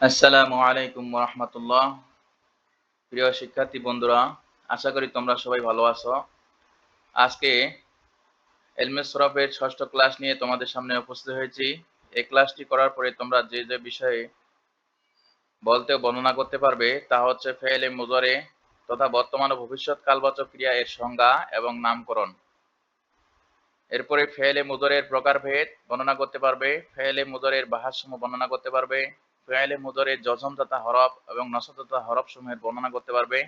আসসালামু আলাইকুম রাহমাতুল্লাহ। প্রিয় শিক্ষার্থী বন্ধুরা, আশা করি তোমরা সবাই ভালো আছো। আজকে এলমে সরফের ষষ্ঠ ক্লাস নিয়ে তোমাদের সামনে উপস্থিত হয়েছি। এই ক্লাসটি করার পরে তোমরা যে বিষয়ে বলতে ও বর্ণনা করতে পারবে তা হচ্ছে ফেলে মুজারে তথা বর্তমান ও ভবিষ্যৎ কালবাচক ক্রিয়া এর সংজ্ঞা এবং নামকরণ। এরপরে ফেলে মুজারের প্রকারভেদ বর্ণনা করতে পারবে, ফেলে মুজারের বাহাসমূহ বর্ণনা করতে পারবে, ফেলে মুজারের জজম তথা হরফ এবং নসব তথা হরফ সমূহের বর্ণনা করতে পারবে,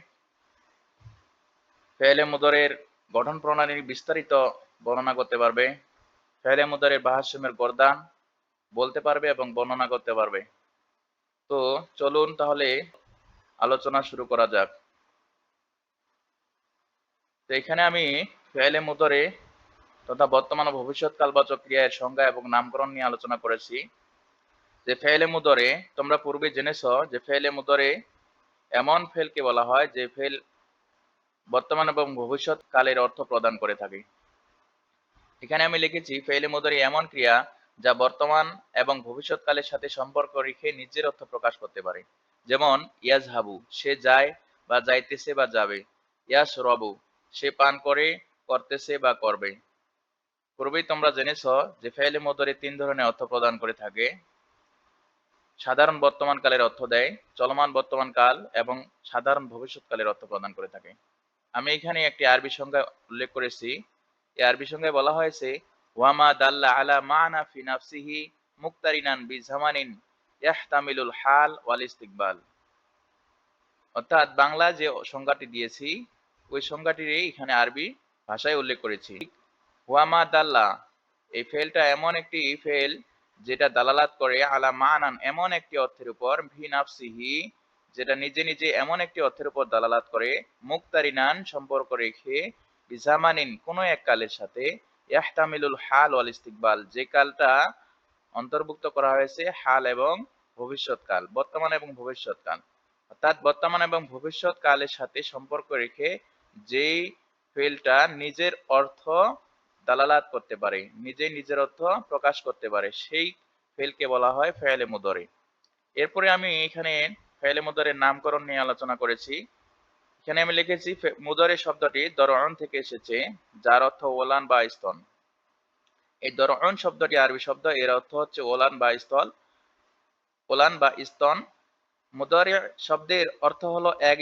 ফেলে মুদরের গঠন প্রণালীর বিস্তারিত বর্ণনা করতে পারবে, ফেলে মুদরের বাহাসমূহের গর্দান বলতে পারবে এবং বর্ণনা করতে পারবে। তো চলুন তাহলে আলোচনা শুরু করা যাক। তো এখানে আমি ফেলে মুদরে তথা বর্তমান ও ভবিষ্যৎ কালবাচক ক্রিয়ার সংজ্ঞা এবং নামকরণ নিয়ে আলোচনা করেছি। যে ফেলে মুদরে তোমরা পূর্বে জেনেছ যে ফেলে মুদরে এমন ফেলকে বলা হয় যে ফেল বর্তমান এবং ভবিষ্যৎ কালের অর্থ প্রদান করে থাকে। এখানে আমি লিখেছি ফেইলে মুদারি এমন ক্রিয়া যা বর্তমান এবং ভবিষ্যৎকালের সাথে সম্পর্ক রেখে নিজের অর্থ প্রকাশ করতে পারে। যেমন ইয়াজহাবু সে যায় বা যাইতেছে বা যাবে, ইয়াশরাবু সে পান করে, করতেছে বা করবে। পূর্বেই তোমরা জেনেছ যে ফেইলে মুদারি তিন ধরনের অর্থ প্রদান করে থাকে। সাধারণ বর্তমান কালের অর্থ দেয়, চলমান বর্তমান কাল এবং সাধারণ ভবিষ্যৎকালের অর্থ প্রদান করে থাকে। আমি এখানে একটি আরবি সংজ্ঞা উল্লেখ করেছি। এই আরবি সংজ্ঞায় বলা হয়েছে ওয়ামা দাল্লা আলা মানা ফি নাফসিহি মুক্তারিনান বিজামানিন ইয়াহতামিলুল হাল ওয়াল ইস্তিকবাল। অর্থাৎ বাংলা যে সংজ্ঞাটি দিয়েছি ওই সংজ্ঞাটির এখানে আরবি ভাষায় উল্লেখ করেছি। ওয়ামা দাল্লা এই ফেলটা এমন একটি ফেল যেটা দালালাত করে আলা মানান এমন একটি অর্থের উপর, ভি নাফসিহি যেটা নিজে নিজে এমন একটি অর্থের উপর দালালাত করে, মুক্তারিনান সম্পর্ক রেখে, বিজামানিন কোন এক কালের সাথে, ইয়াহতামিলুল হাল ওয়াল ইস্তিকবাল যে কালটা অন্তর্ভুক্ত করা হয়েছে হাল এবং ভবিষ্যৎকাল, বর্তমান এবং ভবিষ্যৎকাল। অর্থাৎ বর্তমান এবং ভবিষ্যৎ কালের সাথে সম্পর্ক রেখে যেই ফেলটা নিজের অর্থ দালালাত করতে পারে, নিজে নিজের অর্থ প্রকাশ করতে পারে, সেই ফেলকে বলা হয় ফেলে মুদরে। এরপরে আমি এখানে ফেলে মুদরের নামকরণ নিয়ে আলোচনা করেছি। এখানে আমি লিখেছি মুদরে শব্দটি দরউন থেকে এসেছে, যার অর্থ ওলান বা স্তন। এই দরউন শব্দটি আরবি শব্দ, এর অর্থ হচ্ছে ওলান বা স্থল, ওলান বা স্তন। মুদারি শব্দের অর্থ হলো এক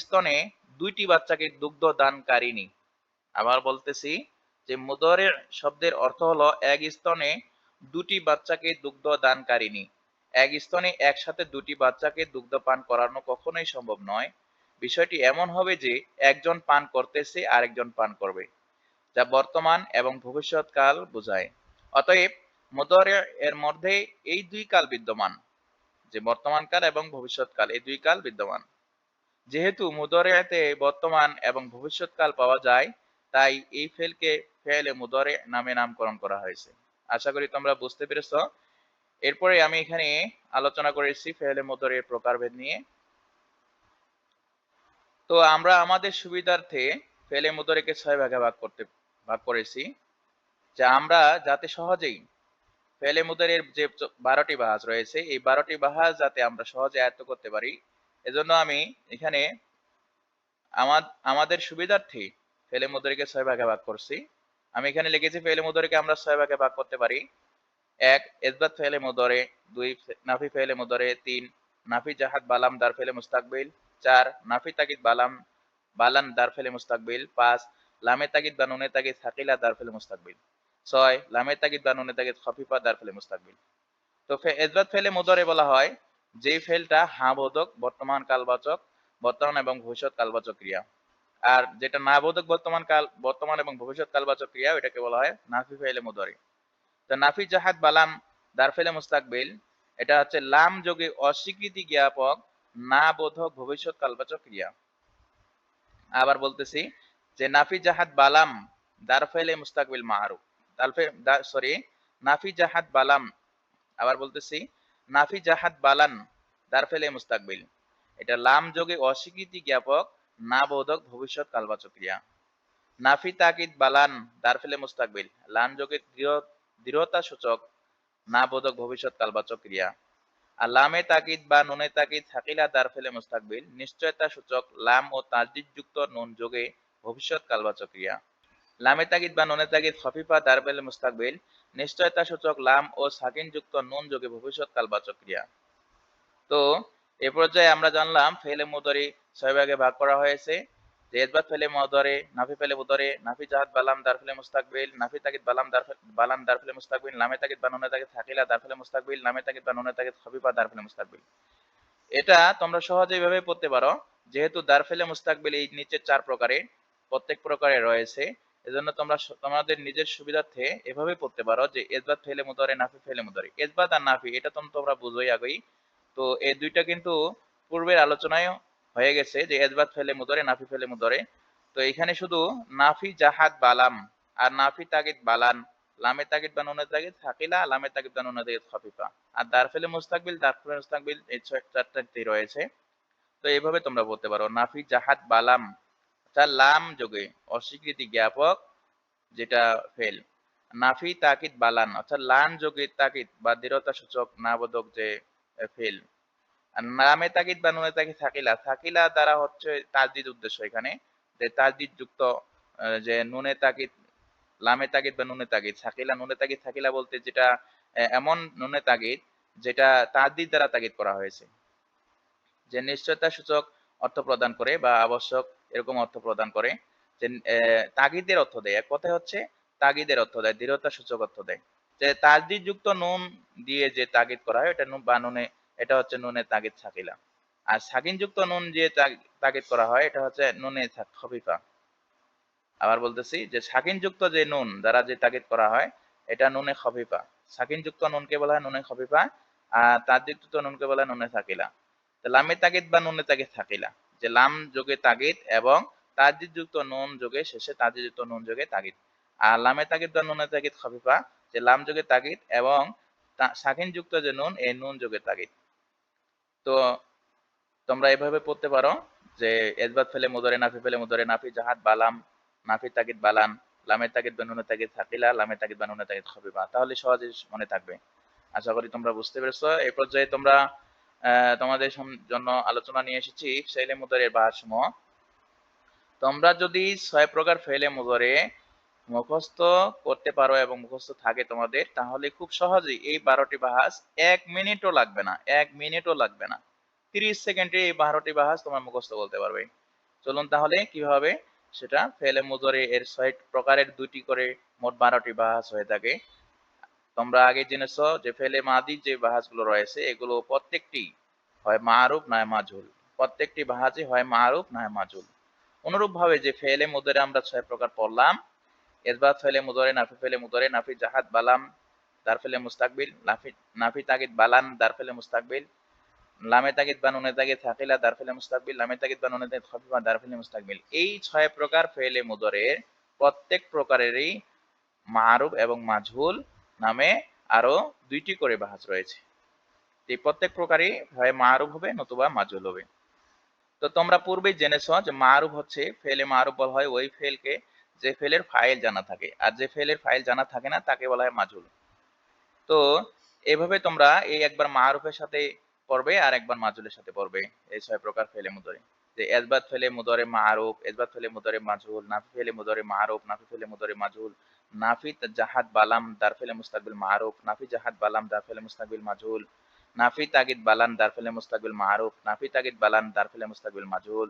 স্তনে দুইটি বাচ্চাকে দুগ্ধ দানকারিনী। আবার বলতেছি যে মুদারি শব্দের অর্থ হলো এক স্তনে দুটি বাচ্চাকে দুগ্ধ দানকারিনী। এক স্তনে একসাথে দুটি বাচ্চাকে দুগ্ধ পান করানো কখনোই সম্ভব নয়। বিষয়টি এমন হবে যে একজন পান করতেছে আরেকজন পান করবে, যা বর্তমান এবং ভবিষ্যৎ কাল বোঝায়। অতএব মুদারি এর মধ্যে এই দুই কাল বিদ্যমান, যে বর্তমান কাল এবং ভবিষ্যৎ কাল, এই দুই কাল বিদ্যমান। যেহেতু মুদারিতে বর্তমান এবং ভবিষ্যৎ কাল পাওয়া যায়, তাই এই ফেলকে ফেলে মুদারি নামে নামকরণ করা হয়েছে। আশা করি তোমরা বুঝতে পেরেছো। এরপরে আমি এখানে আলোচনা করেছি ফেলে মুদারির প্রকারভেদ নিয়ে। তো আমরা আমাদের সুবিধার্থে ফেলে মুদারিকে 6 ভাগে ভাগ করেছি, যা আমরা যাতে সহজেই ফেলে মুদারির যে 12টি বাহাজ রয়েছে এই 12টি বাহাজ যাতে আমরা সহজে আয়ত্ত করতে পারি, এজন্য আমি এখানে আমাদের সুবিধার্থে ফেলে মুদারিকে 6 ভাগে ভাগ করছি। আমি এখানে লিখেছি ফেলে মুদারিকে আমরা 6 ভাগে ভাগ করতে পারি। 1 ইসবাত ফেলে মুদারি, 2 নাফি ফেলে মুদারি, 3 নাফি জাহাদ বালাম দার ফেলে মুস্তাকবিল, 4 নাফি তাকিদ বালান দার ফেলে মুস্তাকবিল, 5 লামে তাকিদ বা নুনে তাকিদ সাকিলা দার ফেলে মুস্তাকবিল, 6 লামে তাকিদ বা নুনে তাকিদ খফিফা দার ফেলে মুস্তাকবিল। তো ইসবাত ফেলে মুদারি বলা হয় যেই ফেলটা হ্যাঁ বোধক বর্তমান কালবাচক, বর্তমান এবং ভবিষ্যৎ কালবাচক ক্রিয়া। আর যেটা না বোধক বর্তমান এবং ভবিষ্যৎ কালবাচক ক্রিয়া ওইটাকে বলা হয় নাফি ফেলে মুদারি। তো নাফি জাহাদ বালাম দার ফেলে মুস্তাকবিল এটা হচ্ছে লাম যোগে অস্বীকৃতি জ্ঞাপক না বোধক ভবিষ্যৎ কালবাচক ক্রিয়া। আবার বলতেছি যে নাফি জাহাদ বালাম দার ফেলে মুস্তাকবিল মারুফ, নাফি জাহাদ বালাম, আবার বলতেছি নাফি জাহাদ বালান দার ফেলে মুস্তাকবিল এটা লাম যোগে অস্বীকৃতি জ্ঞাপক না বোধক ভবিষ্যৎ কালবাচক ক্রিয়া। নাফি তাকিদ বালান দার ফেলে মুস্তাকবিল লান যোগে দৃঢ়তা সূচক না বোধক ভবিষ্যৎ কালবাচক ক্রিয়া। আর লামে তাকিদ বা নুনে তাকিদ থাকিলা দার ফেলে মুস্তাকবিল নিশ্চয়তা সূচক লাম ও তাসদিদ যুক্ত নুন যোগে ভবিষ্যৎ কালবাচক ক্রিয়া। লামে তাকিদ বা নুনে তাকিদ খফিফা দার ফেলে মুস্তাকবিল নিশ্চয়তা সূচক লাম ও সাকিন যুক্ত নুন যোগে ভবিষ্যৎ কালবাচক ক্রিয়া। তো এ পর্যায়ে আমরা জানলাম ফেলে মুদরি 6 ভাগে ভাগ করা হয়েছে। যে ইসবাত ফেলে মুদরি, নাফি ফেলে মুদরি, নাফি জাহাদ বালাম দার ফেলে মুস্তাকবিল, নাফি তাকিদ বালাম দার ফেলে মুস্তাকবিল, লামে তাকিদ বা নুনে তাকিদ থাকিলা দার ফেলে মুস্তাকবিল, লামে তাকিদ বা নুনে তাকিদ খফিফা দার ফেলে মুস্তাকবিল। এটা তোমরা সহজে এইভাবে পড়তে পারো, যেহেতু দার ফেলে মুস্তাকবিল এই নিচের 4 প্রকারে প্রত্যেক প্রকারে রয়েছে, এজন্য তোমরা তোমাদের নিজের সুবিধার্থে এভাবে পড়তে পারো যে ইসবাত ফেলে মুদরি, নাফি ফেলে মুদরি। ইসবাত আর নাফি এটা তোমরা বুঝোই আগেই। তো এই দুইটা কিন্তু পূর্বের আলোচনায় হয়ে গেছে যে ইসবাত ফেলে মুদরে, নাফি ফেলে মুদরে। তো এখানে শুধু নাফি জাহাদ বালাম আর নাফি তাগিদ বালান, লামে তাগিদ বা নুনে তাগিদ থাকিলা, লামে তাগিদ বা নুনে তাগিদ খাফিফা, আর দার ফেলে মুস্তাকবিল, দার ফেলে মুস্তাকবিল এই চারটাতেই রয়েছে। তো এইভাবে তোমরা বলতে পারো নাফি জাহাদ বালাম, তার লাম যোগে অস্বীকৃতি জ্ঞাপক যেটা ফেল। নাফি তাকিদ বালান অর্থাৎ লান যোগে তাকিদ বা দৃঢ়তা সূচক না বোধক যে ফেল। আর নামে তাকিদ বা নুনে তাকিদ থাকিলা, থাকিলা দ্বারা হচ্ছে তাজদিদ উদ্দেশ্য এখানে, যে তাজদিদ যুক্ত যে নুনে তাকিদ, লামে তাকিদ বা নুনে তাকিদ থাকিলা, নুনে তাকিদ থাকিলা বলতে যেটা এমন নুনে তাকিদ যেটা তাজদিদ দ্বারা তাকিদ করা হয়েছে, যে নিশ্চয়তা সূচক অর্থ প্রদান করে বা আবশ্যক এরকম অর্থ প্রদান করে, যে তাগিদের অর্থ দেয়। এক কথায় হচ্ছে তাগিদের অর্থ দেয়, দৃঢ়তা সূচক অর্থ দেয়। যে তাজদিদ যুক্ত নুন দিয়ে যে তাগিদ করা হয় এটা নুন বা নুনে, এটা হচ্ছে নুনে তাগিদ সাকিলা। আর সাকিন যুক্ত নুন দিয়ে তাগিদ করা হয় এটা হচ্ছে নুনে খফিফা। আবার বলতেছি যে সাকিন যুক্ত যে নুন দ্বারা যে তাগিদ করা হয় এটা নুনে খফিফা। সাকিন যুক্ত নুনকে বলা হয় নুনে খফিফা, আর তাজদিদ যুক্ত নুনকে বলা হয় নুনে সাকিলা। লামে তাগিদ বা নুনে তাগিদ থাকিলা, যে লাম যোগে তাগিদ এবং তাজদিদ যুক্ত নুন যোগে শেষে তাজদিদ যুক্ত নুন যোগে তাগিদ। আর লামে তাগিদ বা নুনে তাগিদ খফিফা, যে লাম যোগে তাগিদ এবং সাকিন যুক্ত যে নুন এই নুন যোগে তাগিদ। তো তোমরা এভাবে পড়তে পারো যে ইসবাত ফেলে মুদরে, নাফি ফেলে মুদরে, নাফি জাহাদ বালাম, নাফি তাগিদ বালান, লামে তাগিদ বা নুনে তাগিদ থাকিলা, লামে তাগিদ বা নুনে তাগিদ খফিফা। তাহলে সহজে মনে থাকবে। আশা করি তোমরা বুঝতে পেরেছো। এই পর্যায়ে তোমরা তোমাদের জন্য আলোচনা নিয়ে এসেছি ফেলে মুদরের বাহাসমূহ। তোমরা যদি 6 প্রকার ফেলে মুদরে মুখস্থ করতে পারো এবং মুখস্থ থাকে তোমাদের, তাহলে খুব সহজেই এই 12টি বাহাস 1 মিনিটও লাগবে না, 1 মিনিটও লাগবে না, 30 সেকেন্ডে এই 12টি বাহাস তোমার মুখস্থ বলতে পারবে। চলুন তাহলে কিভাবে সেটা ফেলে মুদরে এর 6 প্রকারের 2টি করে মোট 12টি বাহাস হয়ে থাকে। তোমরা আগে জেনেছো যে ফেলে মাদি যে বাহাসগুলো রয়েছে এগুলো প্রত্যেকটি হয় মারুফ নয় মাজহুল, প্রত্যেকটি বাহাসই হয় মারুফ নয় মাজহুল। অনুরূপ ভাবে যে ফেলে মুদরে আমরা 6 প্রকার পড়লাম, ইসবাত ফেলে মুদরে, নাফি ফেলে মুদরে, নাফি জাহাদ বালাম দার ফেলে মুস্তাকবিল, নাফি নাফি তাগিদ বালান দার ফেলে মুস্তাকবিল, লামে তাগিদ বা নুনে তাগিদ থাকিলা দার ফেলে মুস্তাকবিল, লামে তাগিদ বা নুনে তাগিদ খফিফা দার ফেলে মুস্তাকবিল। এই 6 প্রকার ফেলে মুদরের প্রত্যেক প্রকারেরই মারুফ এবং মাজহুল নামে আরো 2টি করে বাহাস রয়েছে। এই প্রত্যেক প্রকারই হয় মারুফ হবে নতুবা মাজহুল হবে। তো তোমরা পূর্বেই জেনেছো যে মারুফ হচ্ছে ফেলে মারুফ বলা হয় ওই ফেলকে যে ফেলের ফাইল জানা থাকে, আর যে ফেলের ফাইল জানা থাকে না তাকে বলা হয় মাজহুল। তো এভাবে তোমরা এই একবার মারুফের সাথে পড়বে আর একবার মাজহুলের সাথে পড়বে এই 6 প্রকার ফেলে মুদরে। যে ইসবাত ফেলে মুদরে মারুফ, ইসবাত ফেলে মুদরে মাজহুল, নাফি ফেলে মুদরে মারুফ, নাফি ফেলে মুদরে মাজহুল, নাফি জাহাদ বালাম দার ফেলে মুস্তাকবিল মারুফ, নাফি জাহাদ বালাম দার ফেলে মুস্তাকবিল মাজহুল, নাফি তাগিদ বালান দার ফেলে মুস্তাকবিল মারুফ, নাফি তাগিদ বালান দার ফেলে মুস্তাকবিল মাজহুল,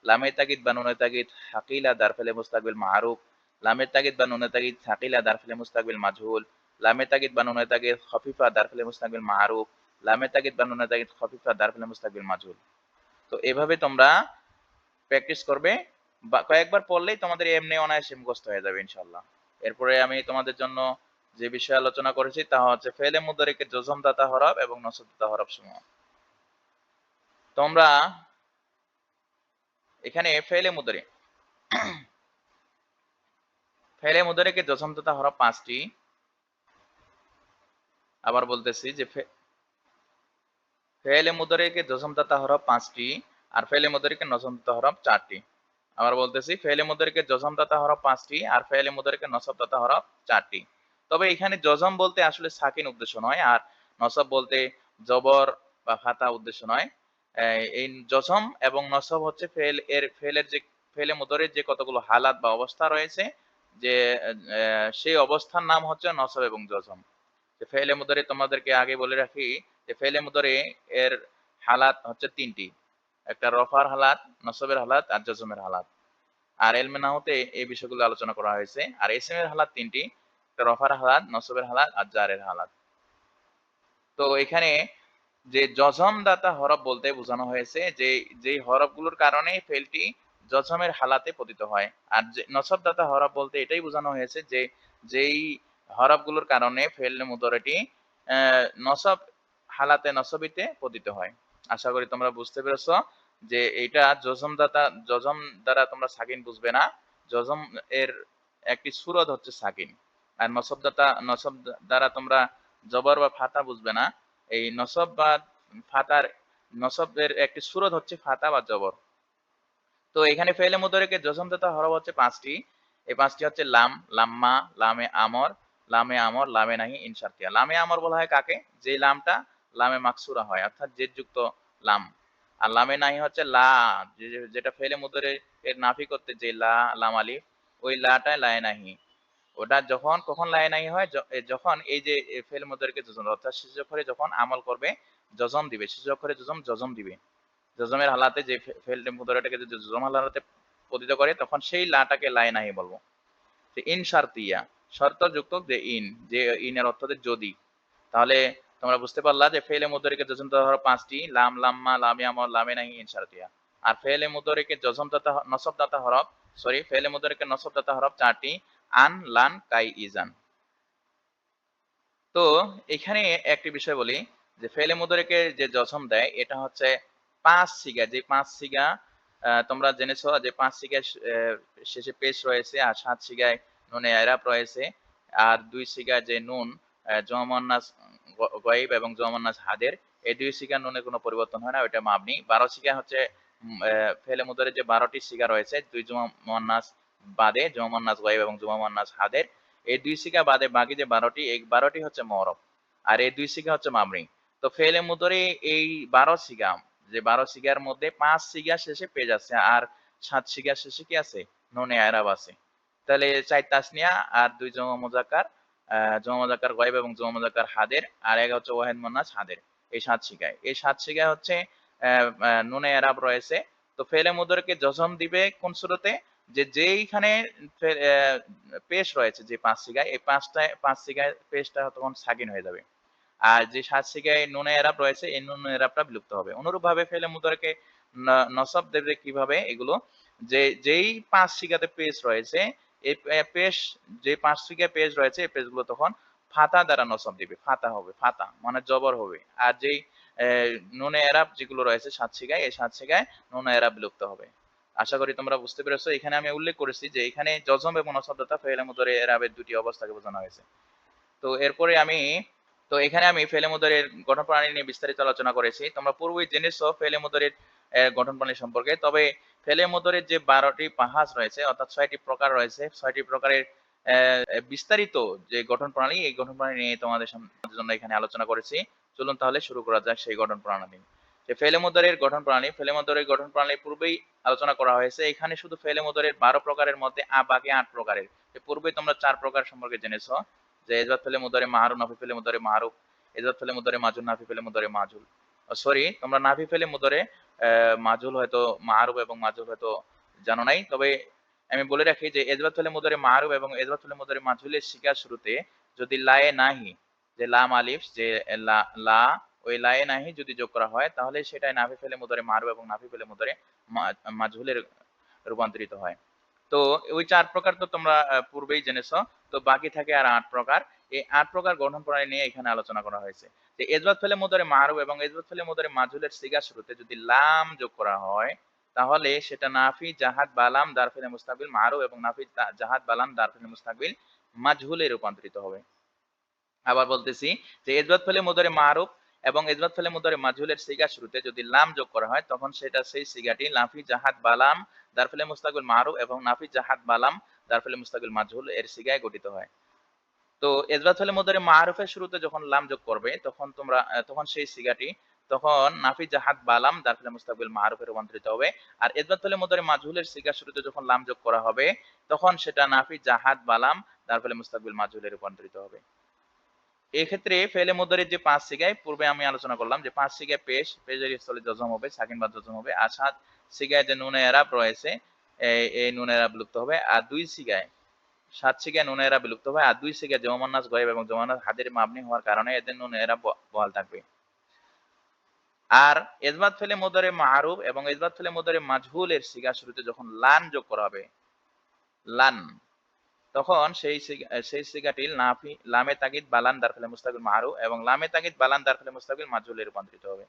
লামে তাগিদ বা নুনে তাগিদ হাকিলা দার ফেলে মুস্তাকবিল মারুফ, লামে তাগিদ বা নুনে তাগিদ হাকিলা দার ফেলে মুস্তাকবিল মাজহুল, লামে তাগিদ বা নুনে তাগিদ খফিফা দার ফেলে মুস্তাকবিল মারুফ, লামে তাগিদ বা নুনে তাগিদ খফিফা দার ফেলে মুস্তাকবিল মাজহুল। তো এভাবে তোমরা প্র্যাকটিস করবে, বা কয়েকবার পড়লেই তোমাদের এমনি অনায়াসে মুখস্থ হয়ে যাবে ইনশাআল্লাহ। এরপরে আমি তোমাদের জন্য যে বিষয়ে আলোচনা করেছি তা হচ্ছে ফেলে মুদারিকে জজম দাতা হরফ এবং নসব দাতা হরফ সমূহ। তোমরা এখানে ফেলে মুদারিকে জজম দাতা হরফ 5টি। আবার বলতেছি যে ফেলে মুদারিকে জজম দাতা হরফ 5টি আর ফেলে মুদারিকে নসব দাতা হরফ 4টি। আবার বলতেছি ফেলে মুদারিকে জজম দাতা হরফ 5টি আর ফেলে মুদারিকে নসব দাতা হরফ 4টি। তবে এখানে জজম বলতে আসলে সাকিন উদ্দেশ্য নয়, আর নসব বলতে জবর বা ফাতা উদ্দেশ্য নয়। এই জজম এবং নসব হচ্ছে ফেলের যে ফেলে মুদরের যে কতগুলো হালাত বা অবস্থা রয়েছে, যে সেই অবস্থার নাম হচ্ছে নসব এবং জজম। যে ফেলে মুদরে তোমাদেরকে আগে বলে রাখি যে ফেলে মুদরে এর হালাত হচ্ছে তিনটি, একটা রফার হালাত, নসবের হালাত আর জজমের হালাত। আর এলমে নাহতে এই বিষয়গুলো আলোচনা করা হয়েছে। আর এসএম এর হালাত তিনটি, একটা রফার হালাত, নসবের হালাত আর জারের হালাত। তো এখানে যে জজম দাতা হরফ বলতে বোঝানো হয়েছে যে যেই হরফগুলোর কারণে ফেলটি জজমের হালাতে পতিত হয়। আর যে নসব দাতা হরফ বলতে এটাই বোঝানো হয়েছে যে যেই হরফগুলোর কারণে ফেল মুদরেটি নসব হালাতে নসবিতে পতিত হয়। আশা করি তোমরা বুঝতে পেরেছো যে এটা জজম দ্বারা তোমরা সাকিন বুঝবে না। জজম এর একটি সুরত হচ্ছে সাকিন। আর নসব দ্বারা তোমরা জবর বা ফাতা বুঝবে না। এই নসব বা ফাতার নসবের একটি সুরত হচ্ছে ফাতা বা জবর। তো এখানে ফেলে মুদরেকে জজমদাতা হরফ হচ্ছে পাঁচটি। এই পাঁচটি হচ্ছে লাম, লাম্মা, লামে আমর, লামে নাহি, ইনশারতিয়া। লামে আমর বলা হয় কাকে? যে লামটা লামে মাকসুরা হয়, অর্থাৎ জেরযুক্ত লাম। আর লামে নাহি হচ্ছে লা, যেটা ফেলে মুদরে এর নাফি করতে যে লা, লাম আলিফ, ওই লাটায় লায়ে নাহি। ওটা যখন কখন লায়ে নাহি হয়, যখন এই যে ফেল মুদরেকে জজম, অর্থাৎ শেষ অক্ষরে যখন আমল করবে জজম দিবে, শেষ অক্ষরে জজম দিবে। জজমের হালাতে যে ফেল মুদারাটাকে যদি জজম হালাতে পতিত করে তখন সেই লাটাকে লাই নাহি বলবো। যে ইন শারতিয়া, শর্ত যুক্ত যে ইন, যে ইনের অর্থ যদি। তাহলে তোমরা বুঝতে পারলা যে ফেলে মুদারিকে জজম দাতা হরফ পাঁচটি, লাম, লাম্মা, লামে আমর, লামে নাহি, ইন শারতিয়া। আর ফেলে মুদারিকে জজম দাতা নসব দাতা হরফ, সরি ফেলে মুদারিকে নসব দাতা হরফ চারটি, আন, লান, কাই, ইজান। তো এখানে একটি বিষয় বলি যে ফেলে মুদরেকে যে জজম দেয় এটা হচ্ছে পাঁচ সিগা। যে পাঁচ সিগা তোমরা জেনেছো যে পাঁচ সিগায় শেষে পেশ রয়েছে, আর সাত সিগায় নুনে এরাব রয়েছে, আর দুই সিগায় যে নুন জমান্নাস গয়েব এবং জমান্নাস হাদের, এই দুই সিগা নুনে কোনো পরিবর্তন হয় না, ওইটা মাবনি। 12 সিগা হচ্ছে ফেলে মুদরে যে 12টি সিগা রয়েছে, দুই জমান্নাস বাদে জমান্নাস গয়েব এবং জমান্নাস হাদের, এই দুই সিগা বাদে বাকি যে 12টি, এই 12টি হচ্ছে মরব, আর এই দুই সিগা হচ্ছে মামরি। তো ফেলে মুদরে এই 12 সিগা, যে 12 সিগার মধ্যে 5 সিগা শেষে পেজ আছে, আর 7 সিগা শেষে কি আছে? নুনে আরাব আছে। তাহলে 4 তাসনিয়া আর 2 জমা মুজাক্কার, জমা মুজাক্কার গায়ব এবং জমা মুজাক্কার হাদের, আর এক হচ্ছে ওয়াহিদ মুন্নাস হাদের। এই 7 সিগায়, এই 7 সিগায় হচ্ছে নুনে আরাব রয়েছে। তো ফেলে মুদরকে জজম দিবে কোন সূরতে? যে যেইখানে পেশ রয়েছে যে 5 সিগায়, এই 5 সিগায় পেশটা তখন সাকিন হয়ে যাবে। আর যে 7 সিগায় নুনে এরাব রয়েছে, এই নুন এরাবটা বিলুপ্ত হবে। অনুরূপভাবে ফেলে মুদরকে নসব দেবে কিভাবে? এগুলো যে যেই 5 সিগাতে পেশ রয়েছে, এই পেশ, যে 5 সিগায় পেশ রয়েছে এই পেশগুলো তখন ফাতা দ্বারা নসব দিবে। ফাতা হবে, ফাতা মানে জবর হবে। আর যেই নুনে এরাব যেগুলো রয়েছে 7 সিগায়, এই 7 সিগায় নুন এরাব বিলুপ্ত হবে। আশা করি তোমরা বুঝতে পেরেছো। এখানে আমি উল্লেখ করেছি যে এখানে জজম এবং নসব দাতা ফেলে মুদরে এরাবের দুটি অবস্থাকে বোঝানো হয়েছে। তো এরপরে এখানে আমি ফেলে মুদরের গঠন প্রণালী নিয়ে বিস্তারিত আলোচনা করেছি। তোমরা পূর্বেই জেনেছো ফেলে মুদরের গঠন প্রণালী সম্পর্কে। তবে ফেলে মুদরের যে 12টি পাহাজ রয়েছে, অর্থাৎ 6টি প্রকার রয়েছে, 6টি প্রকারের বিস্তারিত যে গঠন প্রণালী, এই গঠন প্রণালী নিয়ে তোমাদের জন্য এখানে আলোচনা করেছি। চলুন তাহলে শুরু করা যাক সেই গঠন প্রণালী। যে ফেলে মুদরের গঠন প্রণালী, ফেলে মুদরের গঠন প্রণালী পূর্বেই আলোচনা করা হয়েছে। এখানে শুধু ফেলে মুদরের 12 প্রকারের মধ্যে বাকি 8 প্রকারের। পূর্বে তোমরা 4 প্রকার সম্পর্কে জেনেছো, যে ইজবাত ফেলে মুদারে মাহারুফ, নাফি ফেলে মুদারে মাহারুফ, ইজবাত ফেলে মুদারে মাজুল, নাফি ফেলে মুদারে মাজুল। সরি, তোমরা নাফি ফেলে মুদারে মাজুল হয়তো মাহারুফ এবং মাজুল হয়তো জানো নাই। তবে আমি বলে রাখি যে ইজবাত ফেলে মুদারে মাহারুফ এবং ইজবাত ফেলে মুদারে মাজুলের শিকার শুরুতে যদি লায়ে নাহি, যে লাম আলিফ, যে লা, ওই লায়ে নাহি যদি যোগ করা হয় তাহলে সেটাই নাফি ফেলে মুদারে মাহারুফ এবং নাফি ফেলে মুদারে মাজুলের রূপান্তরিত হয়। তো ওই 4 প্রকার তো তোমরা পূর্বেই জেনেছো। তো বাকি থাকে আর 8 প্রকার। এই 8 প্রকার গঠন প্রণালী নিয়ে এখানে আলোচনা করা হয়েছে। যে ইজবাত ফেলে মুদারে মারুফ এবং ইজবাত ফেলে মুদারে মাজহুলের সিগা শুরুতে যদি লাম যোগ করা হয় তাহলে সেটা নাফি জাহাদ বালাম দারফিল মুস্তাকবিল মারুফ এবং নাফি জাহাদ বালাম দারফিল মুস্তাকবিল মাজহুলে রূপান্তরিত হবে। আবার বলতেছি যে ইজবাত ফেলে মুদারে মারুফ এবং ইজবাত ফেলে মুদারে মাজহুলের সিগা শুরুতে যদি লাম যোগ করা হয় তখন সেটা সেই সিগাটি নাফি জাহাদ বালাম দারফিল মুস্তাকবিল মারুফ এবং নাফি জাহাদ বালাম দারফিল মুস্তাকবিল মাজহুল এর সিগায় গঠিত হয়। তো ইজবাত ফেলে মুদারে মারুফের শুরুতে যখন লাম যোগ করবে তখন সেই সিগাটি তখন নাফি জাহাদ বালাম দারফিল মুস্তাকবিল মারুফে রূপান্তরিত হবে। আর ইসবাত ফেলে মুদারে মাজহুলের সিগা শুরুতে যখন লাম যোগ করা হবে তখন সেটা নাফি জাহাদ বালাম দারফিল মুস্তাকবিল মাজহুলে রূপান্তরিত হবে। এই ক্ষেত্রে ফেলে মুদারির যে 5 সিগায় পূর্বে আমি আলোচনা করলাম যে 5 সিগায় পেশের স্থলে জজম হবে, সাকিন বা জজম হবে। আর 7 সিগায় যে নুনে এরাব রয়েছে এই নুনে এরাব বিলুপ্ত হবে। আর 2 সিগায় 7 সিগায় নুনে এরাব বিলুপ্ত হবে। আর 2 সিগায় জমান্নাস গয়েব এবং জমান্নাস হাদির মাবনি হওয়ার কারণে এদের নুনে এরাব বহাল থাকবে। আর ইসবাত ফেলে মুদারে মারুফ এবং ইসবাত ফেলে মুদারে মাজহুলের সিগা শুরুতে যখন লান যোগ করা হবে, লান, তখন সেই সিগাটি লামে তাগিদ বালান দারফেলে মুস্তাকিল মারুফ এবং লামে তাগিদ বালান দারফেলে মুস্তাকিল মাজহুলে রূপান্তরিত হবে।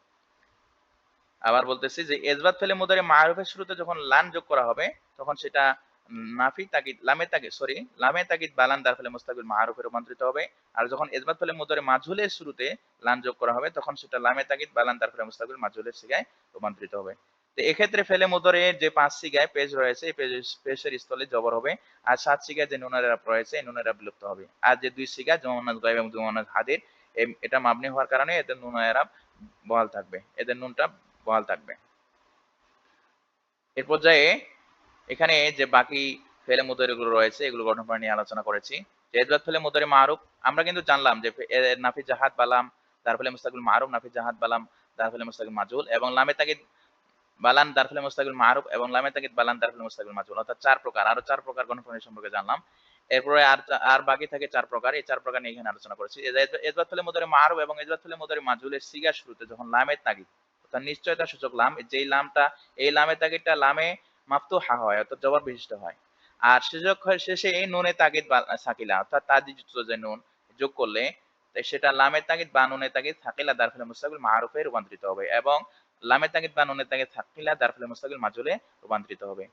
আবার বলতেছি যে ইসবাত ফেলে মুদারে মারুফের শুরুতে যখন লান যোগ করা হবে তখন সেটা লামে তাগিদ বালান দারফেলে মুস্তাকিল মারুফে রূপান্তরিত হবে। আর যখন ইসবাত ফেলে মুদারে মাজহুলের শুরুতে লান যোগ করা হবে তখন সেটা লামে তাগিদ বালান দারফেলে মুস্তাকিল মাজহুলের সিগায় রূপান্তরিত হবে। তো এক্ষেত্রে ফেলে মুদরে যে 5 সিগায় পেশ রয়েছে এই পেশের স্থলে জবর হবে। আর 7 সিগায় যে নুনের এরাব রয়েছে এই নুনের এরাব বিলুপ্ত হবে। আর যে 2 সিগা জমান্নাস গায়েব এবং জমান্নাস হাদির এটা মাবনি হওয়ার কারণে এদের নুন এরাব বহাল থাকবে, এদের নুনটা বহাল থাকবে। এর পর্যায়ে এখানে যে বাকি ফেলে মুদারিগুলো রয়েছে এগুলো গঠন প্রণালী নিয়ে আলোচনা করেছি। যে ইসবাত ফেলে মুদারি মারুফ আমরা কিন্তু জানলাম যে নাফি জাহাদ বালাম দারফেলে মুস্তাকিল মারুফ, নাফি জাহাদ বালাম দারফেলে মুস্তাকিল মাজহুল এবং লামে তাগিদ বালান দারফেলে মুস্তাকিল মারুফ এবং লামে তাগিদ বালান দারফেলে মুস্তাকিল মাজহুল, অর্থাৎ 4 প্রকার। আরো 4 প্রকার গঠন প্রণালী সম্পর্কে জানলাম। এরপরে আর বাকি থাকে 4 প্রকার। এই 4 প্রকার নিয়ে এখানে আলোচনা করেছি। ইসবাত ফেলে মুদারি মারুফ এবং ইসবাত ফেলে মুদারি মাজহুলের সিগার শুরুতে যখন লামে তাগিদ অর্থাৎ নিশ্চয়তা সূচক লাম, যেই লামটা এই লামে তাগিদটা লামে মাফতুহা হয় অর্থাৎ জবর বিশিষ্ট হয়। আর শেষে এই নুনে তাগিদ সাকিলা অর্থাৎ তাজিযুক্ত যে নুন যোগ করলে সেটা লামে তাগিদ বা নুনে তাগিদ সাকিলা দারফিল মুস্তাকিল মারুফে রূপান্তরিত হবে এবং লামে তাগিদ বা নুনে তাগিদ সাকিলা দারফিল মুস্তাকিল মাজহুলে রূপান্তরিত হবে।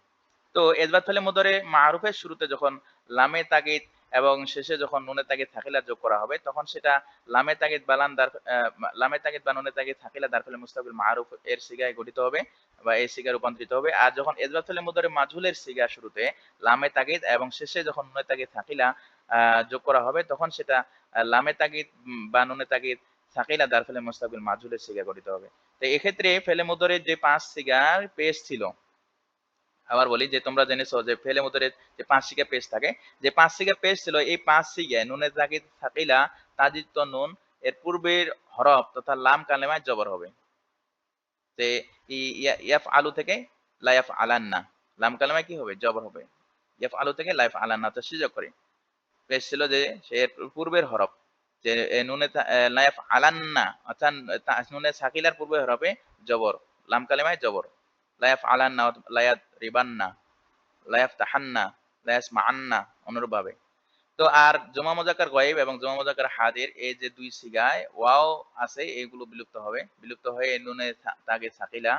তো ইসবাত ফেলে মুদারে মারুফের শুরুতে যখন লামে তাগিদ এবং শেষে যখন নুনে তাগিদ থাকিলা যোগ করা হবে তখন সেটা লামে তাগিদ লামে তাগিদ বা নুনে তাগিদ থাকিলা দারফেলে মুস্তাকিল মারুফ এর সিগায় গঠিত হবে বা এই সিগায় রূপান্তরিত হবে। আর যখন ইসবাত ফেলে মুদারে মাজহুলের সিগা শুরুতে লামে তাগিদ এবং শেষে যখন নুনে তাগিদ থাকিলা যোগ করা হবে তখন সেটা লামে তাগিদ বা নুনে তাগিদ সাকিলা দারফেলে মুস্তাকিল মাজহুলের সিগা গঠিত হবে। তো এক্ষেত্রে ফেলে মুদারের যে 5 সিগার পেশ ছিল, আবার বলি যে তোমরা জেনেছো যে ফেলে মুদারির যে 5 সিগা পেশ থাকে, যে 5 সিগা পেশ ছিল এই 5 সিগায় নুনে তাগিদ সাকিলা তাজিদ নুন এর পূর্বের হরফ তথা লাম কালেমায় জবর হবে। যে ইয়াফ আলু থেকে লাইফ আলান্না, লাম কালেমায় কি হবে জবর হবে। ইয়াফ আলু থেকে লাইফ আলান্না তো সুযোগ করে পেশ ছিল যে সে পূর্বের হরফ যে নুনে লাইফ আলান্না অর্থাৎ নুনে সাকিলার পূর্বের হরফে জবর, লাম কালেমায় জবর। লাইফ আলান্না লায়াত রিবান্না লায়াফ তাহান্না লায়াস মান্না অনুরূপভাবে। তো আর জমা মোজাক্কার গয়েব এবং জমা মোজাক্কার হাদির এই যে 2 সিগায় ওয়াও আছে এগুলো বিলুপ্ত হবে, বিলুপ্ত হয়ে নুনে তাগে সাকিলা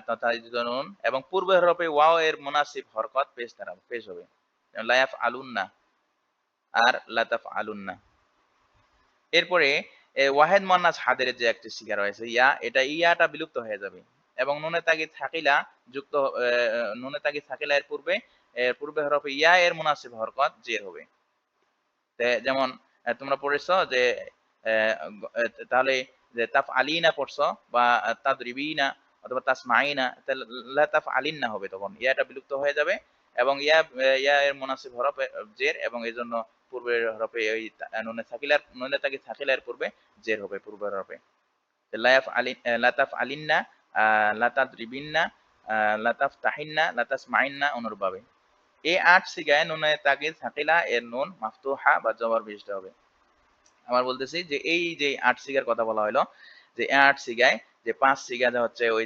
তথা নুন এবং পূর্বের হরফে ওয়াও এর মুনাসিব হরকত পেশ হবে। লায়াফ আলুন্না আর লাতাফ আলুন্না। এরপরে ওয়াহেদ মুয়ান্নাস হাদের যে একটি সিগা রয়েছে ইয়া, এটা ইয়াটা বিলুপ্ত হয়ে যাবে এবং নুনে তাগিদ থাকিলা যুক্ত নুনে তাগিদ থাকিলা এর পূর্বে হরফে ইয়া এর মুনাসিব হরকত জের হবে। যেমন তোমরা পড়েছো যে তাহলে যে তাফ আলিনা পড়ছো বা তাদরিবিনা অথবা তাসমাইনা, তাহলে লা তাফ আলিন্না হবে, তখন ইয়াটা বিলুপ্ত হয়ে যাবে এবং ইয়া এর মুনাসিব হরফ জের এবং এই জন্য পূর্বের হরফে ওই নুনে তাগিদ থাকিলার পূর্বে জের হবে পূর্বের হরফে। লাতাফ আলিন্না লাতাদরিবিন্না লাতাফ তাহিন্না লাতাসমাইন্না অনুরূপভাবে। এই 8 সিগায় নুনে তাগিদ সাকিলা এর নুন মাফতুহা বা জবর বিশিষ্ট হবে। আমার বলতেছি যে এই যে 8 সিগার কথা বলা হলো যে 8 সিগায় যে 5 সিগা হচ্ছে ওই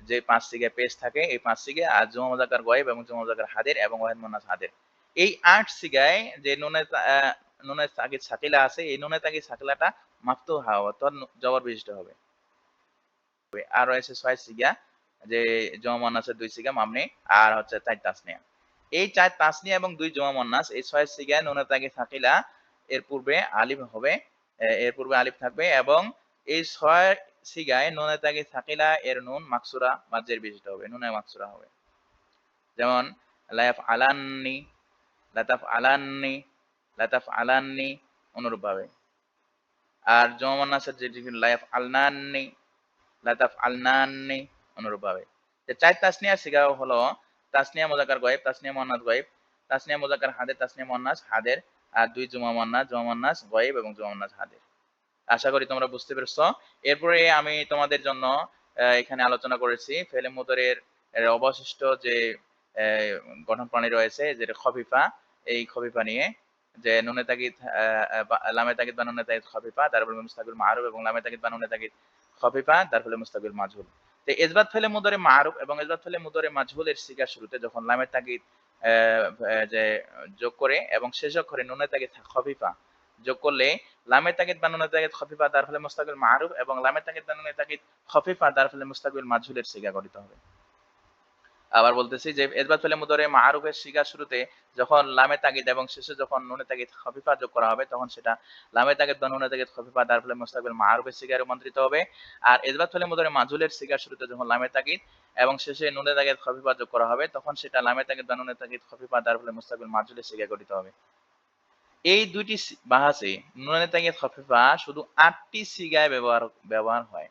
যে 5 সিগায় পেশ থাকে এই 5 সিগা আর জমা মুযাক্কার গয়েব এবং জমা মুযাক্কার হাদির এবং ওয়াহিদ মুয়ান্নাস হাদির এই 8 সিগায় যে নুনে তাগিদ সাকিলা আছে এই নুনে তাগিদ সাকিলাটা মাফতুহা অর্থাৎ জবর বিশিষ্ট হবে। আর রয়েছে 6 সিগা যে জমা মুয়ান্নাসের 2 সিগা মামনি আর হচ্ছে 4 তাসনিয়া। এই 4 তাসনিয়া এবং 2 জমা মুয়ান্নাস এই 6 সিগায় নুনে তাগিদ সাকিলা এর পূর্বে আলিফ হবে, এর পূর্বে আলিফ থাকবে এবং এই 6 সিগায় নুনে তাগিদ সাকিলা এর নুন মাকসুরা বা জের বিশিষ্ট হবে, নুনে মাকসুরা হবে। যেমন লায়াফ আলান্নি লাতাফ আলান্নি লাতাফ আলান্নি অনুরূপভাবে। আর জমা মুয়ান্নাসের যেটি লায়াফ আলনান্নি লা তাফআলনানি অনুরূপভাবে। যে চার তাসনিয়া সিগা হলো তাসনিয়া মুযাক্কার গয়েব, তাসনিয়া মুয়ান্নাস গয়েব, তাসনিয়া মুযাক্কার হাদের, তাসনিয়া মুয়ান্নাস হাদের, আর দুই জমা মুয়ান্নাস গয়েব এবং জমা মুয়ান্নাস হাদের। আশা করি তোমরা বুঝতে পেরেছো। এরপরে আমি তোমাদের জন্য এখানে আলোচনা করেছি ফেলে মুদরের অবশিষ্ট যে গঠন প্রাণী রয়েছে যেটা খফিফা, এই খফিফা নিয়ে যে নুনে তাগিদ লামে তাগিদ বা নুনে তাগিদ খফিফা তার ফলে মুস্তাকিল মারুফ এবং লামে তাগিদ বা নুনে তাগিদ খফিফা তার ফলে মুস্তাকিল মাজহুল। তো ইসবাত ফেলে মুদরে মারুফ এবং ইসবাত ফেলে মুদরে মাজহুলের সিগার শুরুতে যখন লামে তাগিদ যে যোগ করে এবং শেষ অক্ষরে নুনে তাগিদ খফিফা যোগ করলে লামে তাগিদ বা নুনে তাগিদ খফিফা তার ফলে মুস্তাকিল মারুফ এবং লামে তাগিদ বা নুনে তাগিদ খফিফা তার ফলে মুস্তাকিল মাজহুলের সিগা গঠিত হবে। আবার বলতেছি যে ইসবাত ফেলে মুদরে মারুফের সিগা শুরুতে যখন লামে তাগিদ এবং শেষে যখন নুনে তাগিদ খফিফা যোগ করা হবে তখন সেটা লামে তাগিদ বা নুনে তাগিদ খফিফা তার ফলে মুস্তাকিল মারুফের সিগায় রূপান্তরিত হবে। আর ইসবাত ফেলে মুদরে মাজহুলের সিগা শুরুতে যখন লামে তাগিদ এবং শেষে নুনে তাগিদ খফিফা যোগ করা হবে তখন সেটা লামে তাগিদ বা নুনে তাগিদ খফিফা তার ফলে মুস্তাকিল মাজহুলের সিগায় গঠিত হবে। এই দুইটি বাহাসে নুনে তাগিদ খফিফা শুধু ৮টি সিগায় ব্যবহার হয়।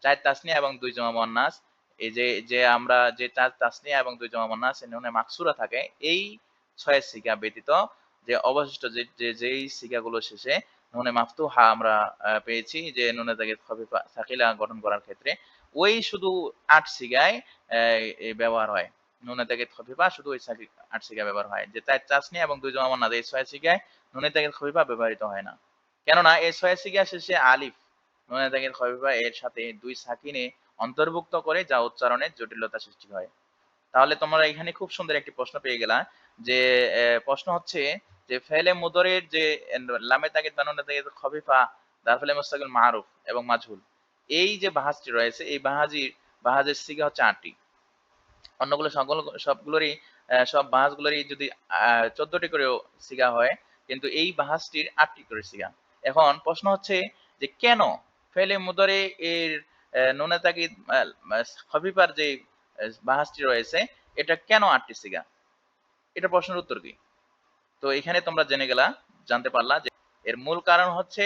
৪ তাসনিয়া এবং ২ জমা মুয়ান্নাস। এই যে আমরা যে ৪ তাসনিয়া এবং ২ জমা মুয়ান্নাস নুনে মাকসুরা থাকে এই ৬ সিগা ব্যতীত যে অবশিষ্ট যেই সিগাগুলো শেষে নুনে মাফতুহা আমরা পেয়েছি যে নুনে তাগিদ খফিফা সাকিলা গঠন করার ক্ষেত্রে ওই শুধু ৮ সিগায় ব্যবহার হয়। নুনে তাগিদ খফিফা শুধু ওই ৮ সিগায় ব্যবহার হয়। যে ৪ তাসনিয়া এবং ২ জমা মুয়ান্নাস এই ৬ সিগায় নুনে তাগিদ খফিফা ব্যবহৃত হয় না। কেননা এই ৬ সিগা শেষে আলিফ নুনে তাগিদ খফিফা এর সাথে ২ সাকিনে অন্তর্ভুক্ত করে যা উচ্চারণের জটিলতা সৃষ্টি হয়। তাহলে তোমরা এখানে খুব সুন্দর একটি প্রশ্ন পেয়ে গেলা যে প্রশ্ন হচ্ছে যে ফেলে মুদরের যে লামে তাগিদ বা নুনে তাগিদ খফিফা যার ফলে মুস্তাকিল মারুফ এবং মাজহুল এই যে বাহাজটি রয়েছে এই বাহাজের সিগা হচ্ছে ৮টি। অন্যগুলো সবগুলোরই সব বাহাজগুলোরই যদি ১৪টি করেও সিগা হয় কিন্তু এই বাহাজটির ৮টি করে সিগা। এখন প্রশ্ন হচ্ছে যে কেন ফেলে মুদরে এর নুনে তাগিদ খফিফার যে বাহাজটি রয়েছে এটা কেন ৮টি সিগা? এটা প্রশ্নের উত্তর কি? তো এখানে তোমরা জানতে পারলা যে এর মূল কারণ হচ্ছে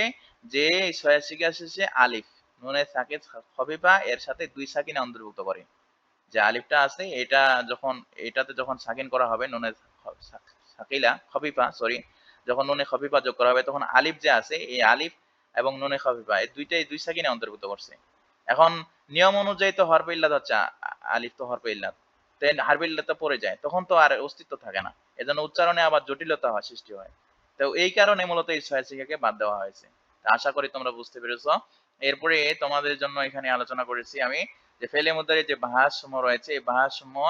যে এই ৬ সিগা শেষে আলিফ নুনে তাগিদ খফিফা এর সাথে ২ সাকিনে অন্তর্ভুক্ত করে। যে আলিফটা আছে এটা যখন এটাতে যখন সাকিন করা হবে নুনে সাকিলা খফিফা সরি যখন নুনে খফিফা যোগ করা হবে তখন আলিফ যে আছে এই আলিফ এবং নুনে খফিফা এই দুইটাই ২ সাকিনে অন্তর্ভুক্ত করছে। এখন নিয়ম অনুযায়ী তো হরফে ইল্লাত হচ্ছে আলিফ তো হরফে ইল্লাত। দেন হরফে ইল্লাত পড়ে যায় তখন তো আর অস্তিত্ব থাকে না। এজন্য উচ্চারণে আবার জটিলতা সৃষ্টি হয়। তো এই কারণে মূলত এই ৬ সিগাকে বাদ দেওয়া হয়েছে। আশা করি তোমরা বুঝতে পেরেছো। এরপরে তোমাদের জন্য এখানে আলোচনা করেছি আমি যে ফেলে মুদারে যে বাহাস সমূহ রয়েছে এই বাহাস সমূহ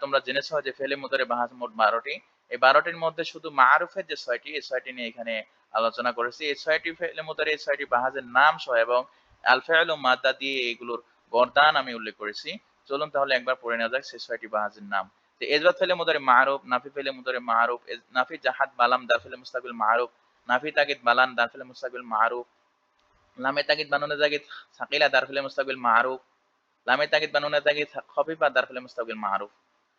তোমরা জেনেছো যে ফেলে মুদারে বাহাস মোট ১২টি। এই ১২টির মধ্যে শুধু মারুফের যে ৬টি এই ৬টি নিয়ে এখানে আলোচনা করেছি। এই ৬টি ফেলে মুদারে এই ৬টি বাহাজের নাম সহ এবং আল ফাইল ও মাদ্দা দিয়ে এগুলোর গর্দান আমি উল্লেখ করেছি। চলুন তাহলে একবার পড়ে নেওয়া যাক সেই ৬টি বাহাজের নাম। যে ইসবাত ফেলে মুদারে মারুফ, নাফি ফেলে মুদারে মারুফ, নাফি জাহাদ বালাম দা ফেলে মুস্তাকিল মারুফ, নাফি তাগিদ বালান দা ফেলে মুস্তাকিল মারুফ, লামে তাগিদ বানুনে তাগিদ সাকিলা দার ফেলে মুস্তাকিল মারুফ, লামে তাগিদ বা নুনে তাগিদ খফিফা দার ফলে মুস্তাকিল মারুফ।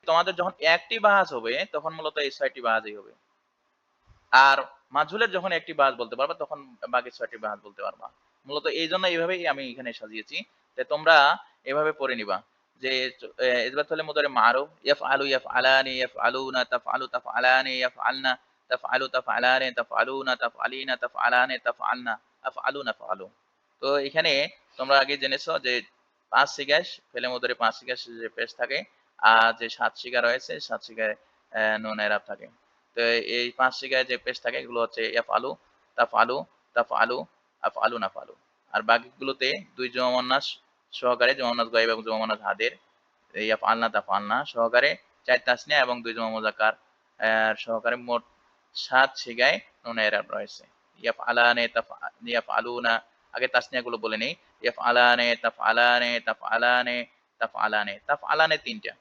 তোমাদের যখন একটি বাহাজ হবে তখন মূলত এই ৬টি বাহাজই হবে। আর মাজহুলের যখন একটি বাহাজ বলতে পারবা তখন বাকি ৬টি বাহাজ বলতে পারবা। মূলত এই জন্য এইভাবেই আমি এখানে সাজিয়েছি যে তোমরা এভাবে পড়ে নিবা যে ইসবাত হলে মুদারে মারুফ ইয়াফআলু ইয়াফআলানি ইয়াফআলুনা তাফআলু তাফআলানি ইয়াফআলনা তাফআলু তাফআলানি তাফআলুনা তাফআলিনা তাফআলানি তাফআলনা আফআলু নাফআলু। তো এখানে তোমরা আগে জেনেছো যে ৫ সিগায় ফেলে মুদারে ৫ সিগায় যে পেশ থাকে আর যে ৭ সিগা রয়েছে ৭ সিগায় নুন এরাব থাকে। তো এই ৫ সিগায় যে পেশ থাকে এগুলো হচ্ছে ইয়াফআলু, তাফআলু, তাফআলু, আফআলু নাফআলু। আর বাকিগুলোতে ২ জমা মুয়ান্নাস সহকারে জমা মুয়ান্নাস গায়েব এবং জমা মুয়ান্নাস হাদের ইয়াফআলনা তাফআলনা সহকারে ৪ তাসনিয়া এবং ২ জমা মুযাক্কার সহকারে মোট ৭ সিগায় নুন এরাব রয়েছে। ইয়াফআলানে ইয়াফআলুনা আগে তাসনিয়া গুলো বলে নেই। ইয়াফআলানে তাফআলানে তাফআলানে তাফআলানে তাফআলানে ৩টা।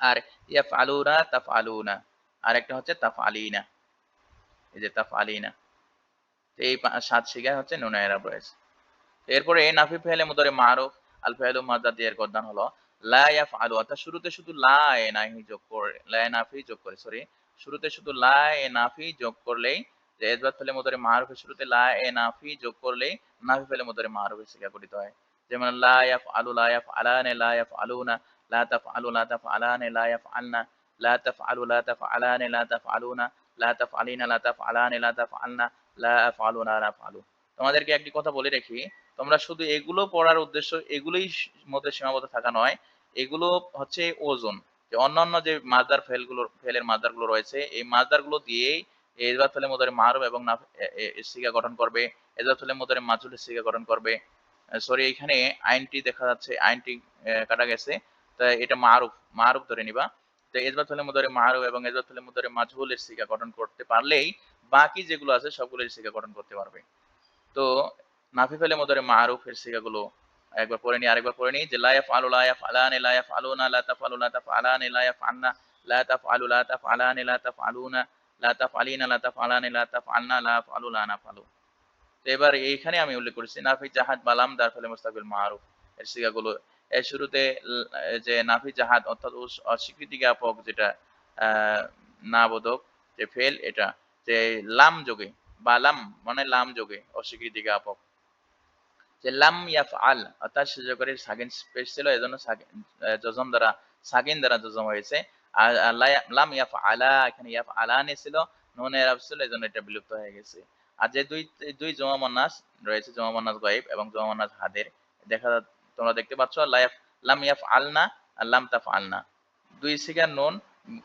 আর ইয়াফআলুনা তাফআলুনা আরেকটা হচ্ছে তাফআলিনা। এই যে তাফআলিনা। এই ৭ সিগায় হচ্ছে নুন এরাব রয়েছে। এরপরে নাফি ফেলে মুদারে মারুফ আল ফাইলু মাদ্দা দিয়ে এর গর্দান হলো লা ইয়াফআলু অর্থাৎ শুরুতে শুধু লা এ নাহি যোগ করে লা এ নাফি যোগ করে সরি শুরুতে শুধু লা এ নাফি যোগ করলেই যে ইসবাত ফেলে মুদারে মারুফের শুরুতে লা এ নাফি যোগ করলেই নাফি ফেলে মুদারে মারুফের সিগা গঠিত হয়। যেমন লা ইয়াফআলু লা ইয়াফআলানে লা ইয়াফআলুনা লা তাফআলু লা তাফআলানে লা ইয়াফআলনা লা তাফআলু লা তাফআলানে লা তাফআলুনা লা তাফআলিনা লা তাফআলানে লা তাফআলনা লা আফআলু লা নাফআলু। তোমাদেরকে একটি কথা বলে রাখি, তোমরা শুধু এগুলো পড়ার উদ্দেশ্য এগুলোই মধ্যে সীমাবদ্ধ থাকা নয়, এগুলো হচ্ছে ওজন। যে অন্যান্য যে মাসদার ফেলের মাসদারগুলো রয়েছে, এই মাসদারগুলো দিয়েই ইসবাত ফেলে মুদারে মারুফ এবং এর সিগা গঠন করবে, ইসবাত ফেলে মুদারে মাজহুলের সিগা গঠন করবে। সরি, এখানে আইনটি দেখা যাচ্ছে, আইনটি কাটা গেছে, তাই এটা মারুফ মারুফ ধরে নিবা। তো ইসবাত ফেলে মুদারে মারুফ এবং ইসবাত ফেলে মুদারে মাজহুলের সিগা গঠন করতে পারলেই বাকি যেগুলো আছে সবগুলোর সিগা গঠন করতে পারবে। তো নাফি ফেলে মুদারে মারুফের সিগাগুলো একবার পড়ে নিই, আরেকবার পড়ে নিই যে লা ইয়াফআলু লা ইয়াফআলানি লা ইয়াফআলুনা লা তাফআলু লা তাফআলানি লা ইয়াফআলনা লা তাফআলু লা তাফআলানি লা তাফআলুনা লা তাফআলিনা লা তাফআলানি লা তাফআলনা লা আফআলু লা নাফআলু। তো এবার এইখানে আমি উল্লেখ করেছি নাফি জাহাদ বালাম দার ফেলে মুস্তাকবিল মারুফ এর সিগাগুলো। এর শুরুতে যে নাফি জাহাদ অর্থাৎ অস্বীকৃতি জ্ঞাপক যেটা না বোধক যে ফেল, এটা যে লাম যোগে বা লাম মানে লাম যোগে অস্বীকৃতি জ্ঞাপক, যে লাম ইয়াফআল অর্থাৎ সুযোগকারীর সাকিন স্পেস ছিল, এজন্য জজম দ্বারা সাকিন দ্বারা জজম হয়েছে। আর লাম ইয়াফআলা এখানে ইয়াফআলানি ছিল, নুন এরাব ছিল, এজন্য এটা বিলুপ্ত হয়ে গেছে। আর যে দুই দুই জমা মুন্নাস রয়েছে, জমা মুন্নাস গায়ব এবং জমা মুন্নাস হাদের, দেখা তোমরা দেখতে পাচ্ছ লাম ইয়াফআলনা আর লাম তাফআলনা, দুই সিগার নুন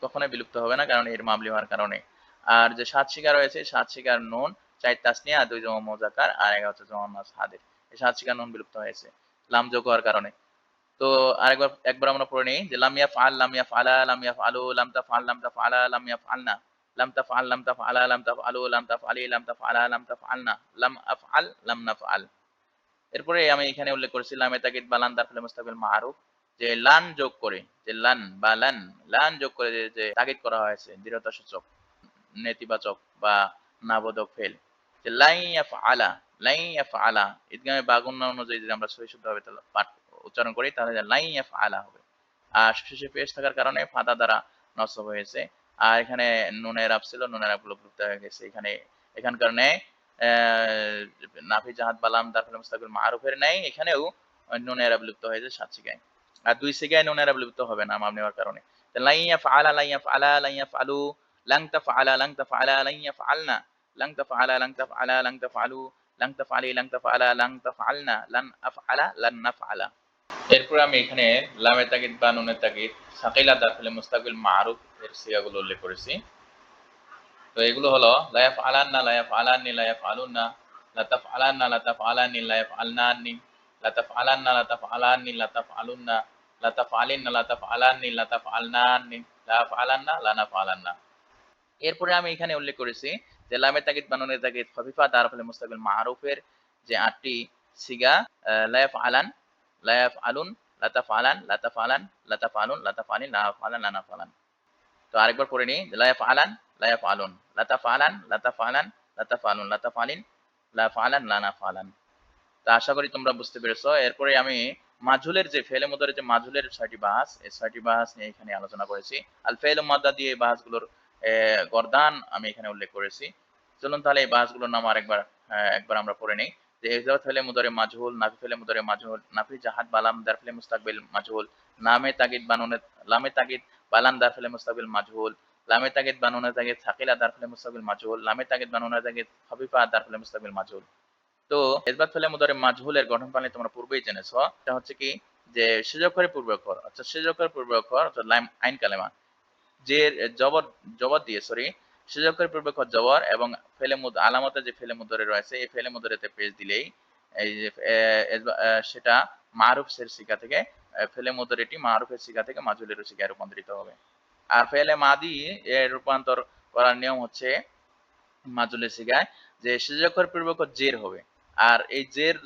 কখনোই বিলুপ্ত হবে না, কারণ এর মাবলি হওয়ার কারণে। আর যে সাত শিকার রয়েছে, সাত শিকার নুন, চার তাসনিয়া, দুই জমা মোজাক্কার আর এক হচ্ছে জমা মুন্নাস হাদের, এই সাত শিকার নুন বিলুপ্ত হয়েছে লাম যোগ হওয়ার কারণে। তো একবার আমরা পড়ে নিই যে লাম ইয়াফআল লাম ইয়াফআলা লাম ইয়াফআলু লাম তাফআল লাম তাফআলা লাম ইয়াফআলনা লাম তাফআল লাম তাফআলা লাম তাফআলু লাম তাফআলি লাম তাফআলা লাম তাফআলনা লাম আফআল লাম নাফআল। এরপরে আমি এখানে উল্লেখ করেছি লামে তাকিদ বা লান দাখিল মুস্তাকিল মারুফ, যে লান যোগ করে, যে লান বা লান যোগ করে যে তাকিদ করা হয়েছে দৃঢ়তা সূচক নেতিবাচক বা নাবোধক ফেল, যে লাই ইয়াফআলা লাই ইয়াফআলা, ঈদগামে বাগুন্না অনুযায়ী যদি আমরা সহি শুদ্ধভাবে পাঠ উচ্চারণ করি তাহলে লাই ইয়াফআলা হবে। আর শেষে পেশ থাকার কারণে ফাদা দ্বারা নসব হয়েছে। আর এখানে নুনের আপ ছিল, নুনের আপ বিলুপ্ত হয়ে গেছে। এখানকার ন্যায় নাফি জাহাদ বালাম দারফুল মুস্তাকিল মারুফের ন্যায় এখানেও নুনের আপ বিলুপ্ত হয়েছে সাত সিগায়। আর দুই সিগায় নুনের আপ বিলুপ্ত হবে না মাম নেওয়ার কারণে। লাই ইয়াফআলা লাই ইয়াফআলা লাই ইয়াফআলু লাং তাফআলা লাং তাফআলা লাই ইয়াফআলনা লাং তাফআলা লাং তাফআলা লাং তাফআলু লাং তাফআলি লাং তাফআলা লাং তাফআলনা লান আফআলা লান নাফআলা। এরপর আমি এখানে লামে তাকিদ বা নুনের তাকিদ সাকিলা দাখিলে মুস্তাকিল মারুফ এর সিগাগুলো উল্লেখ করেছি। তো এগুলো হলো লা ইয়াফআলান্না লা ইয়াফআলান্নি লা ইয়াফআলুন্না লা তাফআলান্না লা তাফআলান্নি লা ইয়াফআলনান্নি লা তাফআলান্না লা তাফআলান্নি লা তাফআলুন্না লা তাফআলিন্না লা তাফআলান্নি লা তাফআলনান্নি লা আফআলান্না লা নাফআলান্না। এরপরে আমি এখানে উল্লেখ করেছি যে লামে তাকিদ বা নুনের তাকিদ খফিফা দার ফলে মুস্তাকিল মারুফের যে ৮টি সিগা লা ইয়াফআলান লা ইয়াফআলুন লা তাফআলান লা তাফআলান লা তাফআলুন লা তাফআলিন লা আফআলান লা নাফআলান। তো আরেকবার পড়ে নিই, লা ইয়াফআলান লা ইয়াফআলুন লা তাফআলান লা তাফআলান লা তাফআলুন লা তাফআলিন লা আফআলান লা নাফআলান। তো আশা করি তোমরা বুঝতে পেরেছো। এরপরে আমি মাজহুলের যে ফেলে মুদারে যে মাজহুলের ৬টি বাহাস, এই ৬টি বাহাস নিয়ে এখানে আলোচনা করেছি। আল ফেল মাদ্দা দিয়ে এই বাহাসগুলোর গর্দান আমি এখানে উল্লেখ করেছি। চলুন তাহলে এই বাহাসগুলোর নাম একবার আমরা পড়ে নিই। যে ইজাফাত ফেলে মুদারে মাজহুল, নাফি ফেলে মুদারে মাজহুল, নাফি জাহাদ বালাম দার ফেলে মুস্তাকবিল মাজহুল, নামে তাগিদ বানুনে লামে তাগিদ বালাম দার ফেলে মুস্তাকবিল মাজহুল, লামে তাগিদ বানুনে তাগিদ সাকিলা দার ফেলে মুস্তাকবিল মাজহুল, লামে তাগিদ বানুনে তাগিদ খাফিফা দার ফেলে মুস্তাকবিল মাজহুল। তো ইসবাত ফেলে মুদারে মাজহুলের গঠন প্রণালী তোমরা পূর্বেই জেনেছো। এটা হচ্ছে কি যে সুযোগকারী পূর্ব অক্ষর, আচ্ছা সুযোগকারী পূর্ব অক্ষর অর্থাৎ লাম আইন কালেমা যে জবর দিয়ে সুযোগকারী পূর্ব অক্ষর জবর এবং ফেলে মুদ আলামতে যে ফেলে মুদরে রয়েছে এই ফেলে মুদরেতে পেশ দিলেই এই যে সেটা মারুফের সিগা থেকে ফেলে মুদরেটি মারুফের সিগা থেকে মাজহুলের সিগায় রূপান্তরিত হবে। আর ফেলে মাদি এর রূপান্তর করার নিয়ম হচ্ছে মাজহুলের সিগায় যে সুযোগকারী পূর্ব অক্ষর জের হবে, আর এই জের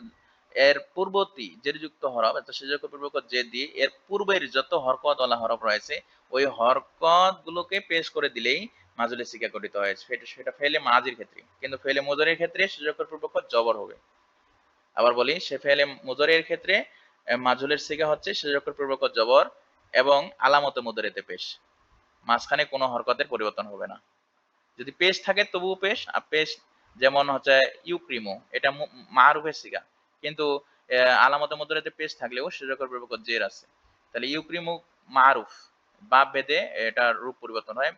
এর পূর্ববর্তী জেরযুক্ত হরফ অর্থাৎ সুযোগকারী পূর্ব অক্ষর জের দিয়ে এর পূর্বের যত হরকত ওয়ালা হরফ রয়েছে ওই হরকত গুলোকে পেশ করে দিলেই মাজহুলের সিগা গঠিত হয়েছে। সেটা ফেলে মাজির ক্ষেত্রে, কিন্তু ফেলে মুদরের ক্ষেত্রে সুযোগকারী পূর্ব অক্ষর জবর হবে। আবার বলি, সে ফেলে মুদরের ক্ষেত্রে মাজহুলের সিগা হচ্ছে সুযোগকারী পূর্ব অক্ষর জবর এবং আলামতে মুদরেতে পেশ, মাঝখানে কোনো হরকতের পরিবর্তন হবে না। যদি পেশ থাকে তবুও পেশ, আর পেশ যেমন হচ্ছে ইউক্রিমো এটা মারুফের সিগা, কিন্তু আলামতে মুদ্রাতে পেশ থাকলেও সুযোগের পূর্বক জের আছে। তাহলে ইউক্রিমু মারুফ, বাব ভেদে এটার রূপ পরিবর্তন হয়।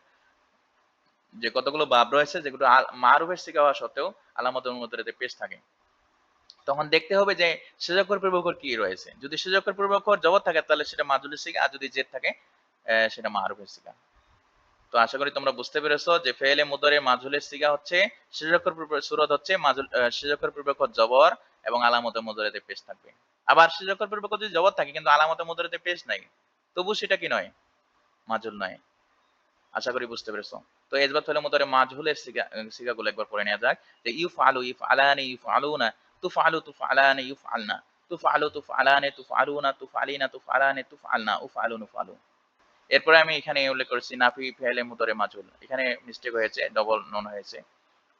যে কতগুলো বাব রয়েছে যেগুলো মারুফের সিগা হওয়া সত্ত্বেও আলামতে মুদ্রাতে পেশ থাকে, তখন দেখতে হবে যে সুযোগের পূর্বক কি রয়েছে। যদি সুযোগের পূর্বক জবর থাকে তাহলে সেটা মাজুলের সিগা, আর যদি জের থাকে সেটা মারুফের সিগা। তো আশা করি তোমরা বুঝতে পেরেছো যে ফেলে মুদরে মাজুলের সিগা হচ্ছে সুযোগের পূর্বক, সুরত হচ্ছে মাজুল, সুযোগের পূর্বক জবর এবং আলামতে মুদরেতে পেশ থাকবে। আবার সুযোগের পূর্বক যদি জবর থাকে কিন্তু আলামতে মুদরেতে পেশ নাই, তবু সেটা কি নয়, মাজুল নয়। আশা করি বুঝতে পেরেছো। তো ইসবাত ফেলে মুদরে মাজহুলের সিগাগুলো একবার পড়ে নেওয়া যাক। যে ইউফআলু, ইফআলানি, ইফআলুনা, তুফআলু, তুফআলানি, ইউফআলনা, তুফআলু, তুফআলানি, তুফআলুনা, তুফআলিনা, তুফআলানি, তুফআলনা, উফআলু, নুফআলু। এরপরে আমি এখানে উল্লেখ করেছি নাফি ফেলে মুদরে মাজহুল, এখানে মিস্টেক হয়েছে, ডবল নন হয়েছে।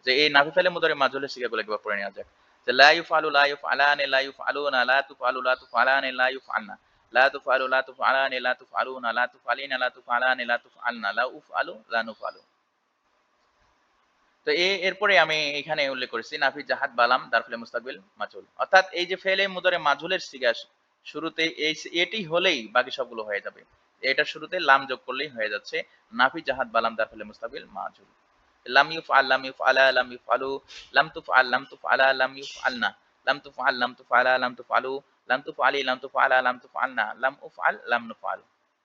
যে এই নাফি ফেলে মুদরে মাজহুলের সিগাগুলো একবার পড়ে নেওয়া যাক। যে লা ইউফআলু, লা ইউফআলানি, লা ইউফআলুনা, লা তুফআলু, লা তুফআলানি, লা ইউফআলনা, লা তুফআলু, লা তুফআলানি, লা তুফআলুনা, লা তুফআলিনা, লা তুফআলানি, লা তুফআলনা, লা উফআলু, লা নুফআলু। তো এরপরে আমি এখানে উল্লেখ করেছি নাফি জাহাদ বালাম দারফুল মুস্তাকবিল মাজহুল, অর্থাৎ এই যে ফেলে মুদরে মাজহুলের সিগা শুরুতে এটি হলেই বাকি সবগুলো হয়ে যাবে। এটা শুরুতে লাম যোগ করলেই হয়ে যাচ্ছে নাফি জাহাদ বালাম দারফুল মুস্তাকবিল মাজহুল। লাম ইউফআল, লাম ইউফআলা, লাম ইউফআলু, লাম তুফআল, লাম তুফআলা, লাম ইউফআলনা, লাম তুফআল, লাম তুফআলা, লাম তুফআলু, লাম তুফআলি, লাম তুফআলা, লাম তুফআলনা, লাম উফআল, লাম নুফআল।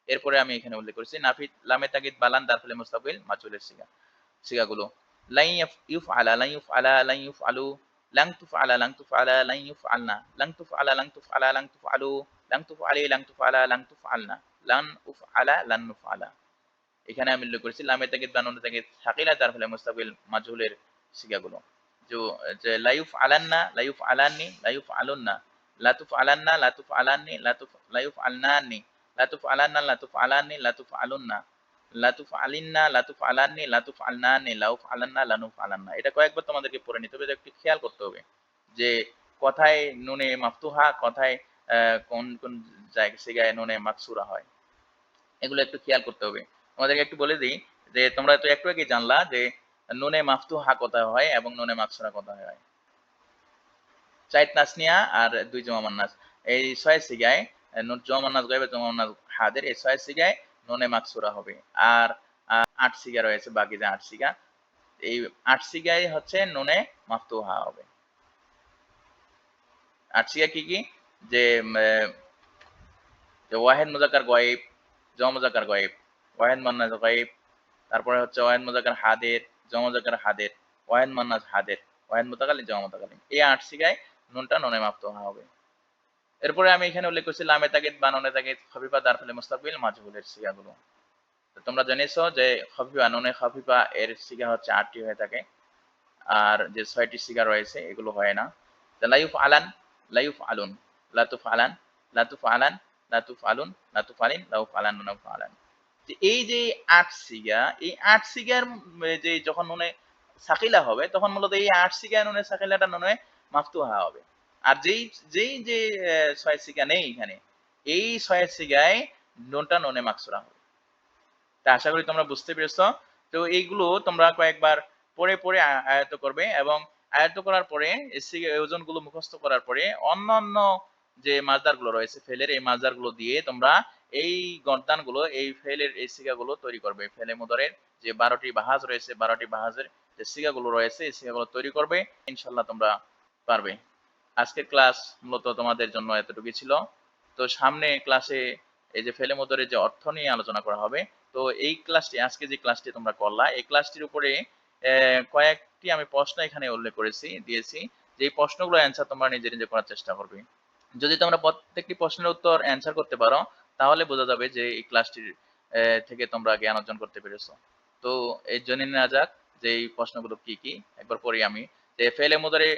এরপরে আমি এখানে উল্লেখ করেছি নাফি লামে তাকিদ বালান দারফুল মুস্তাকবিল মাজহুলের সিগাগুলো। লান ইউফআলা, লান ইউফআলা, লান ইউফআলু, লান তুফআলা, লান তুফআলা, লান ইউফআলনা, লান তুফআলা, লান তুফআলা, লান তুফআলু, লান তুফআলি, লান তুফআলা, লান তুফআলনা, লান উফআলা, লান নুফআলা। এখানে আমি উল্লেখ করেছি লামে তাকিদ বা নুনে তাকিদ সাকিলা দারফুল মুস্তাকবিল মাজহুলের সিগাগুলো। যে লা ইউফআলান্না, লা ইউফআলান্নি, লা ইউফআলুন্না, লা তুফআলান্না, লা তুফআলান্নি, লা ইউফআলনানি, লা তুফআলান্না, লা তুফআলান্নি, লা তুফআলুন্না, লা তুফআলিন্না, লা তুফআলান্নি, লা তুফআলনানি, লা উফআলান্না, লা নুফআলান্না। এটা কয়েকবার তোমাদেরকে পড়ে নিতে হবে, এটা একটু খেয়াল করতে হবে যে কথায় নুনে মাফতুহা, কথায় কোন কোন জায়গা সিগায় নুনে মাকসুরা হয়, এগুলো একটু খেয়াল করতে হবে। তোমাদেরকে একটু বলে দিই যে তোমরা তো একটু আগে জানলা যে নুনে মাফতুহা কোথায় হয় এবং নুনে মাকসুরা কোথায় হয়। চাইত নাসনিয়া আর দুই জমা মান্নাস, এই ছয় সিগায় জমা মান্নাস গায়বে, জমা মান্নাস হাদের, এই ছয় সিগায় নুনে মাকসুরা হবে। আর 8 সিগা রয়েছে, বাকি যে 8 সিগা, এই 8 সিগায় হচ্ছে নুনে মাফতুহা হবে। 8 সিগা কি কি? যে ওয়াহেদ মুজাক্কার গায়ব, জমা মুজাক্কার গায়ব, ওয়াহেদ মুন্নাস গায়ব, তারপরে হচ্ছে ওয়াহেদ মুজাক্কার হাদের, জমা মুজাক্কার হাদের, ওয়াহেদ মুন্নাস হাদের, ওয়াহেদ মুতাকাল্লিম, জমা মুতাকাল্লিম। এই 8 সিগায় নুনটা নুনে মাফতুহা হবে। এরপরে আমি এখানে উল্লেখ করছি লামে তাকিদ বা নুনে তাকিদ খফিফা দারফুল মুস্তাকবিল মাজহুলের সিগাগুলো। তো তোমরা জানিয়েছো যে খফিফা, নুনে খফিফা এর সিগা হচ্ছে 8টি হয়ে থাকে, আর যে 6টি সিগা রয়েছে এগুলো হয় না। লাইফ আলান, লাইফ আলুন, লাতুফ আলান, লাতুফ আলান, লাতুফ আলুন, লাতুফ আলিন, লাউফ আলান, লাউফ আলান। এই যে 8 সিগা, এই 8 সিগার যে যখন নুনে সাকিলা হবে তখন মূলত এই 8 সিগা নুনে সাকিলাটা নুনে মাফতুহা হবে। আর যেই যেই যে 6 সিগা নেই এখানে, এই 6 সিগায় নুনটা নুনে মাকসুরা হবে। তা আশা করি তোমরা বুঝতে পেরেছো। তো এইগুলো তোমরা কয়েকবার পড়ে পড়ে আয়ত্ত করবে, এবং আয়ত্ত করার পরে এই ওজনগুলো মুখস্থ করার পরে অন্যান্য যে মাছদারগুলো রয়েছে ফেলের, এই মাছদারগুলো দিয়ে তোমরা এই গর্দানগুলো, এই ফেলের এই সিগাগুলো তৈরি করবে। ফেলে মুদরের যে 12টি বাহাজ রয়েছে, 12টি বাহাজের যে সিগাগুলো রয়েছে এই সিগাগুলো তৈরি করবে, ইনশাল্লাহ তোমরা পারবে। আজকের ক্লাস মূলত তোমাদের জন্য এতটুকুই ছিল। তো সামনে ক্লাসে এই যে ফেলে মুদরের যে অর্থ নিয়ে আলোচনা করা হবে। তো এই ক্লাসটি, আজকে যে ক্লাসটি তোমরা করলা, এই ক্লাসটির উপরে কয়েকটি আমি প্রশ্ন এখানে উল্লেখ করেছি, দিয়েছি, যে এই প্রশ্নগুলো অ্যান্সার তোমরা নিজে নিজে করার চেষ্টা করবে। যদি তোমরা প্রত্যেকটি প্রশ্নের উত্তর অ্যান্সার করতে পারো তাহলে বোঝা যাবে যে এই ক্লাসটির থেকে তোমরা জ্ঞান অর্জন করতে পেরেছো। তো এই জন্য নেওয়া যাক যে এই প্রশ্নগুলো কি কি, একবার পড়ি আমি। যে ফেলে মুদরে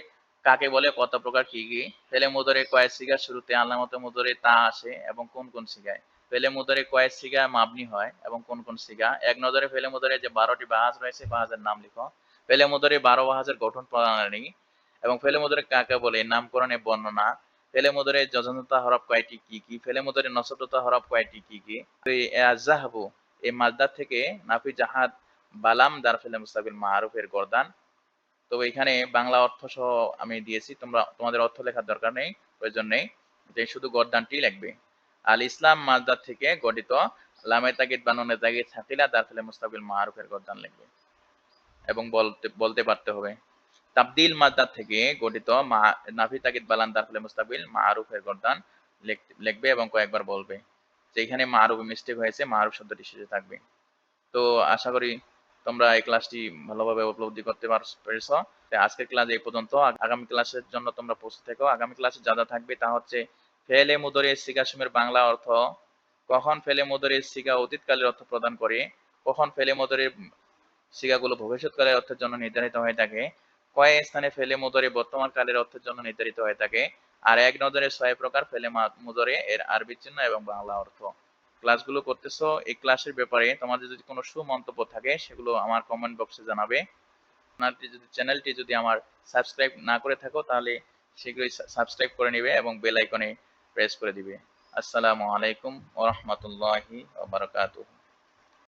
কাকে বলে, কত প্রকার, কি কি? ফেলে মুদরে কয় সিগার শুরুতে আলামতে মুদরে তা আসে এবং কোন কোন সিগায়? ফেলে মুদরে কয় সিগা মাবনি হয় এবং কোন কোন সিগা? এক নজরে ফেলে মুদরে যে 12টি বাহাজ রয়েছে বাহাজের নাম লিখো। ফেলে মুদরে 12 বাহাজের গঠন প্রণালী এবং ফেলে মুদরে কাকে বলে নামকরণের বর্ণনা। ফেলে মুদরে যজনতা হরফ কয়টি, কি কি? ফেলে মুদরে নসবতা হরফ কয়টি, কি কি? আযাহাবু এই মাসদার থেকে নাফি জাহাদ বালাম দার ফেলে মুস্তাকবিল মারুফের গর্দান তো এখানে বাংলা অর্থ সহ আমি দিয়েছি, তোমাদের অর্থ লেখার দরকার নেই, প্রয়োজন নেই, যে শুধু গদ্যানটি লিখবে। আল ইসলাম মাজদার থেকে গঠিত, লামে তাগিদ বা নুনে তাগিদ সাকিলা দাখিলে মুস্তাকবিল মারুফের গদ্যান লিখবে এবং বলতে বলতে পারতে হবে। তাবদিল মাজদার থেকে গঠিত নাফি তাগিদ বালান দাখিলে মুস্তাকবিল মারুফের গদ্যান লিখবে এবং কয়েকবার বলবে। যে এখানে মারুফ মিস্টেক হয়েছে, মারুফ শব্দটি শেষে থাকবে। তো আশা করি তোমরা এই ক্লাসটি ভালোভাবে উপলব্ধি করতে পেরেছো। আজকের ক্লাস এই পর্যন্ত। আগামী ক্লাসের জন্য তোমরা প্রস্তুত থেকো। আগামী ক্লাসে যা যা থাকবে তা হচ্ছে ফেলে মুদরির সিগা সময়ের বাংলা অর্থ, কখন ফেলে মুদরির সিগা অতীতকালের অর্থ প্রদান করে, কখন ফেলে মুদরির সিগাগুলো ভবিষ্যৎকালের অর্থের জন্য নির্ধারিত হয়ে থাকে, কয় স্থানে ফেলে মুদরি বর্তমান কালের অর্থের জন্য নির্ধারিত হয়ে থাকে, আর এক নজরে 6 প্রকার ফেলে মুদরি এর আরবি চিহ্ন এবং বাংলা অর্থ। ক্লাসগুলো করতেছো, এই ক্লাসের ব্যাপারে তোমাদের যদি কোনো সুমন্তব্য থাকে সেগুলো আমার কমেন্ট বক্সে জানাবে। চ্যানেলটি যদি আমার সাবস্ক্রাইব না করে থাকো তাহলে শীঘ্রই সাবস্ক্রাইব করে নিবে এবং বেল আইকনে প্রেস করে দিবে। আসসালামু আলাইকুম ওয়া রাহমাতুল্লাহি ওয়া বারাকাতুহু।